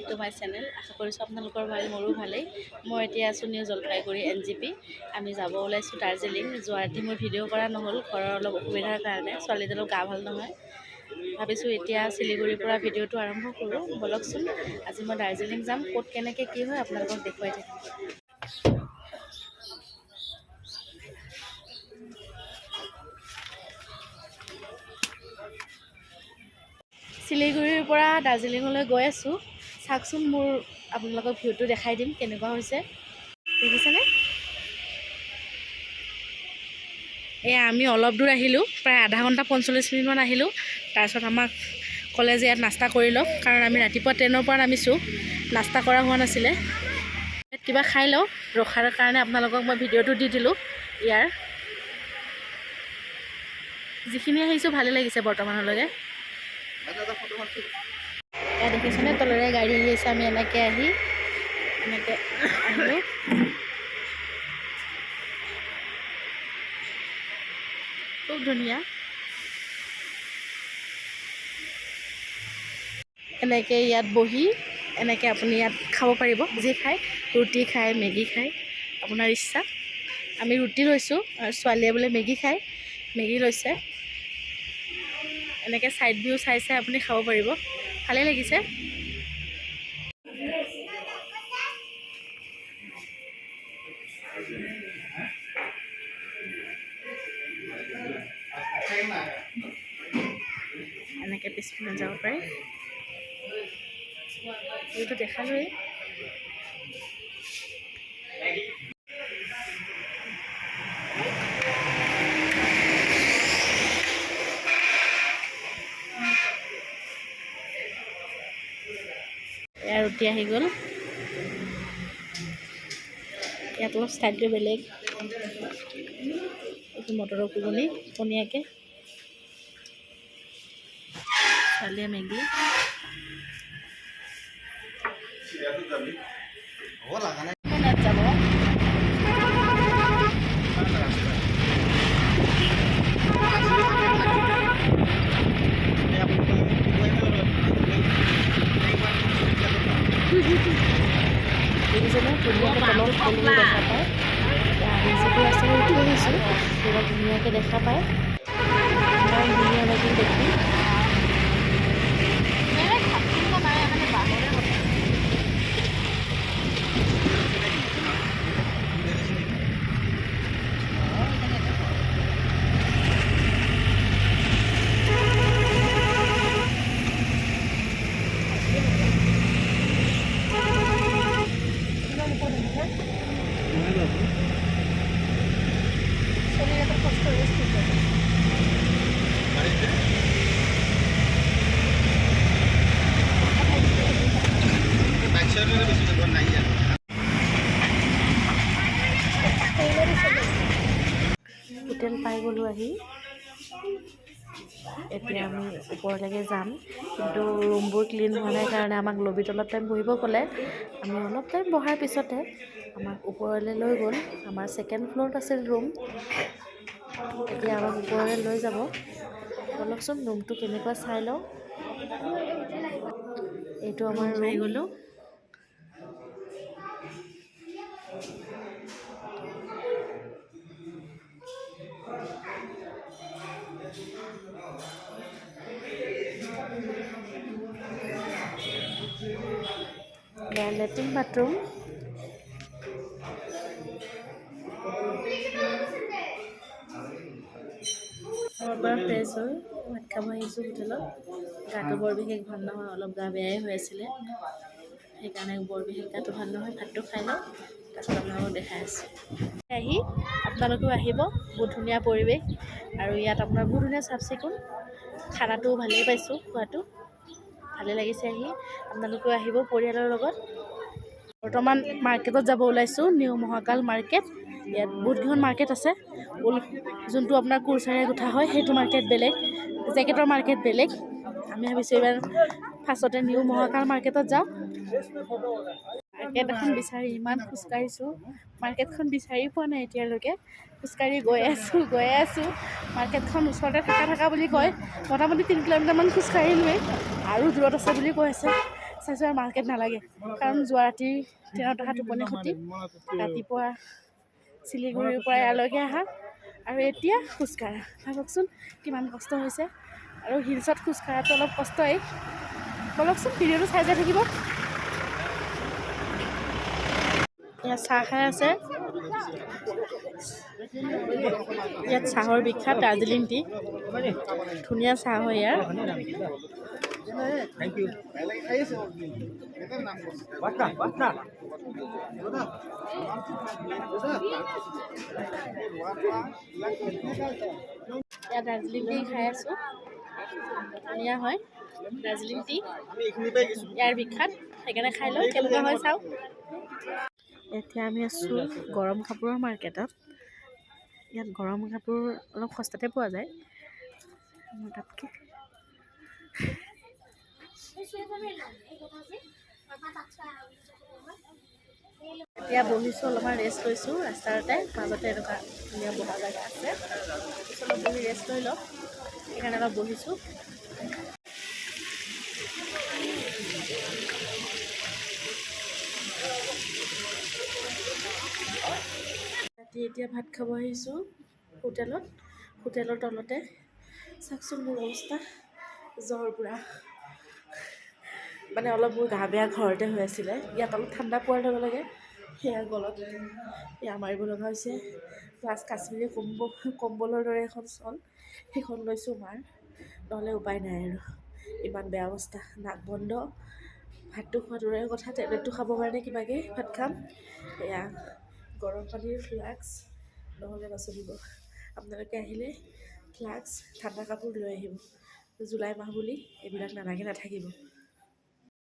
Back to my channel. আশা কৰিছোঁ আপোনালোকৰ ভাল, মোৰো ভালেই। মই এতিয়া আছোঁ নিউ জলপাইগুৰি NGP। আমি যাব ওলাইছোঁ দাৰ্জিলিং। যোৱা ৰাতি মোৰ ভিডিঅ' কৰা নহ'ল, ঘৰৰ অলপ অসুবিধাৰ কাৰণে, ছোৱালীজনীৰ গা ভাল নহয়। ভাবিছোঁ এতিয়া শিলিগুৰিৰ পৰা ভিডিঅ'টো আৰম্ভ কৰোঁ। বলকচোন, আজি মই দাৰ্জিলিং যাম। ক'ত কেনেকৈ কি হয় আপোনালোকক দেখুৱাই থাকিম। শিলিগুৰিৰ পৰা দাৰ্জিলিঙলৈ গৈ আছোঁ। চাওকচোন, মোৰ আপোনালোকক ভিউটো দেখাই দিম কেনেকুৱা হৈছে, দেখিছেনে? এয়া আমি অলপ দূৰ আহিলোঁ, প্ৰায় আধা ঘণ্টা 45 মিনিটমান আহিলোঁ। তাৰপিছত আমাক ক'লে যে ইয়াত নাস্তা কৰি লওক, কাৰণ আমি ৰাতিপুৱা ট্ৰেইনৰ পৰা নামিছোঁ, নাস্তা কৰা হোৱা নাছিলে। ইয়াত কিবা খাই লওঁ, ৰখাৰ কাৰণে আপোনালোকক মই ভিডিঅ'টো দি দিলোঁ। ইয়াৰ যিখিনি আহিছোঁ ভালেই লাগিছে বৰ্তমানলৈকে। এয়া দেখিছেনে, তলেৰে গাড়ী আহি আছে। আমি এনেকৈ আহিলোঁ। খুব ধুনীয়া। এনেকৈ ইয়াত বহি এনেকৈ আপুনি ইয়াত খাব পাৰিব, যি খায়, ৰুটি খায়, মেগী খায়, আপোনাৰ ইচ্ছা। আমি ৰুটি লৈছোঁ আৰু ছোৱালীয়ে বোলে মেগী খায়, মেগী লৈছে। এনেকৈ ছাইড ভিউ চাই চাই আপুনি খাব পাৰিব, ভালেই লাগিছে। এনেকৈ পিছপিনে যাব পাৰি, এইটো দেখালোৱেই। এয়া ৰুটি আহি গ'ল। ইয়াত অলপ ষ্টাইলটো বেলেগ। এইটো মটৰৰ ঘুগুনি পনীয়াকৈ, ছোৱালীয়ে মেগী। যাব দেখিছেনে, ধুনীয়াকৈ তলত সকলোবোৰ দেখা পায়। আমি যিটো ৰাস্তাৰে উঠি আহিছোঁ পুৰা ধুনীয়াকৈ দেখা পায়। ইমান ধুনীয়া লাগিল দেখি। হোটেল পাই গ'লোঁ আহি। এতিয়া আমি ওপৰলৈকে যাম, কিন্তু ৰুমবোৰ ক্লিন হোৱা নাই কাৰণে আমাক লবিত অলপ টাইম বহিব ক'লে। আমি অলপ টাইম বহাৰ পিছতে আমাক ওপৰলৈ লৈ গ'ল। আমাৰ 2nd ফ্ল'ৰত আছিল ৰুম, এতিয়া আমাক ওপৰলৈ লৈ যাব। বলকচোন, ৰুমটো কেনেকুৱা চাই লওঁ। এইটো আমাৰ ৰুম। গ'লোঁ লেট্ৰিন বাথৰুম। ঘৰৰ পৰা ফ্ৰেছ হৈ ভাত খাব আহিছোঁ হোটেলত। গাটো বৰ বিশেষ ভাল নহয়, অলপ গা বেয়াই হৈ আছিলে, সেইকাৰণে বৰ বিশেষ গাটো ভাল নহয়। ভাতটো খাই লওঁ, তাৰপিছত আপোনালোকক দেখাই আছোঁ। আহি আপোনালোকেও আহিব, বহুত ধুনীয়া পৰিৱেশ, আৰু ইয়াত আপোনাৰ বহুত ধুনীয়া চাফ চিকুণ। খানাটো ভালেই পাইছোঁ, খোৱাটো ভালেই লাগিছে আহি। আপোনালোকেও আহিব পৰিয়ালৰ লগত। বৰ্তমান মাৰ্কেটত যাব ওলাইছোঁ, নিউ মহাকাল মাৰ্কেট। ইয়াত বহুতকেইখন মাৰ্কেট আছে। যোনটো আপোনাৰ কুৰচাৰে গুঠা হয় সেইটো মাৰ্কেট বেলেগ, জেকেটৰ মাৰ্কেট বেলেগ। আমি ভাবিছোঁ এইবাৰ ফাৰ্ষ্টতে নিউ মহাকাল মাৰ্কেটত যাওঁ। মাৰ্কেট এখন বিচাৰি ইমান খোজকাঢ়িছোঁ, মাৰ্কেটখন বিচাৰি পোৱা নাই এতিয়ালৈকে। খোজকাঢ়ি গৈ আছোঁ। মাৰ্কেটখন ওচৰতে থকা বুলি কয়। মোটামুটি 3 কিলোমিটাৰমান খোজকাঢ়িলোৱেই, আৰু দূৰত আছে বুলি কৈ আছে। চাইছোঁ আৰু মাৰ্কেট নালাগে, কাৰণ যোৱা ৰাতি ট্ৰেইনত অহা টোপনি ক্ষতি, ৰাতিপুৱা চিলিগুৰিৰ পৰা ইয়ালৈকে আহা, আৰু এতিয়া খোজকাঢ়া। ভাবকচোন কিমান কষ্ট হৈছে, আৰু হিলছত খোজকাঢ়াটো অলপ কষ্টই। বলকচোন ভিডিঅ'টো চাই যাই থাকিব। ইয়াত চাহ খাই আছে, ইয়াত চাহৰ বিখ্যাত দাৰ্জিলিং টি, ধুনীয়া চাহ হয় ইয়াৰ। ইয়াত দাৰ্জিলিং টি খাই আছোঁ, ধুনীয়া হয় দাৰ্জিলিং টি, ইয়াৰ বিখ্যাত, সেইকাৰণে খাই লওঁ কেনেকুৱা হয় চাওঁ। এতিয়া আমি আছোঁ গৰম কাপোৰৰ মাৰ্কেটত। ইয়াত গৰম কাপোৰ অলপ সস্তাতে পোৱা যায় মোৰ তাতকৈ। এতিয়া বহিছোঁ, অলপমান ৰেষ্ট লৈছোঁ ৰাস্তাতে, মাজতে এনেকুৱা ধুনীয়া বহা জেগা আছে, অলপ বহি ৰেষ্ট লৈ লওঁ, সেইকাৰণে অলপ বহিছোঁ। ৰাতি এতিয়া ভাত খাব আহিছোঁ হোটেলৰ তলতে। চাওকচোন মোৰ অৱস্থা, জ্বৰ পূৰা, মানে অলপ মোৰ গা বেয়া ঘৰতে হৈ আছিলে, ইয়াত অলপ ঠাণ্ডা পোৱাৰ লগে লগে সেয়া গলত এয়া মাৰিব লগা হৈছে। প্লাছ কাশ্মীৰী কম্বলৰ দৰে এখন শ্বল, সেইখন লৈছোঁ মাৰ, নহ'লে উপায় নাই আৰু, ইমান বেয়া অৱস্থা, নাক বন্ধ। ভাতটো খোৱা দূৰৰে কথা, টেবলেটটো খাবৰ কাৰণে কিবাকৈ ভাত খাম। এয়া গৰম পানীৰ ফ্লাক্স নহ'লে নচলিব। আপোনালোকে আহিলে ফ্লাক্স, ঠাণ্ডা কাপোৰ লৈ আহিব, জুলাই মাহ বুলি এইবিলাক নালাগে নাথাকিব।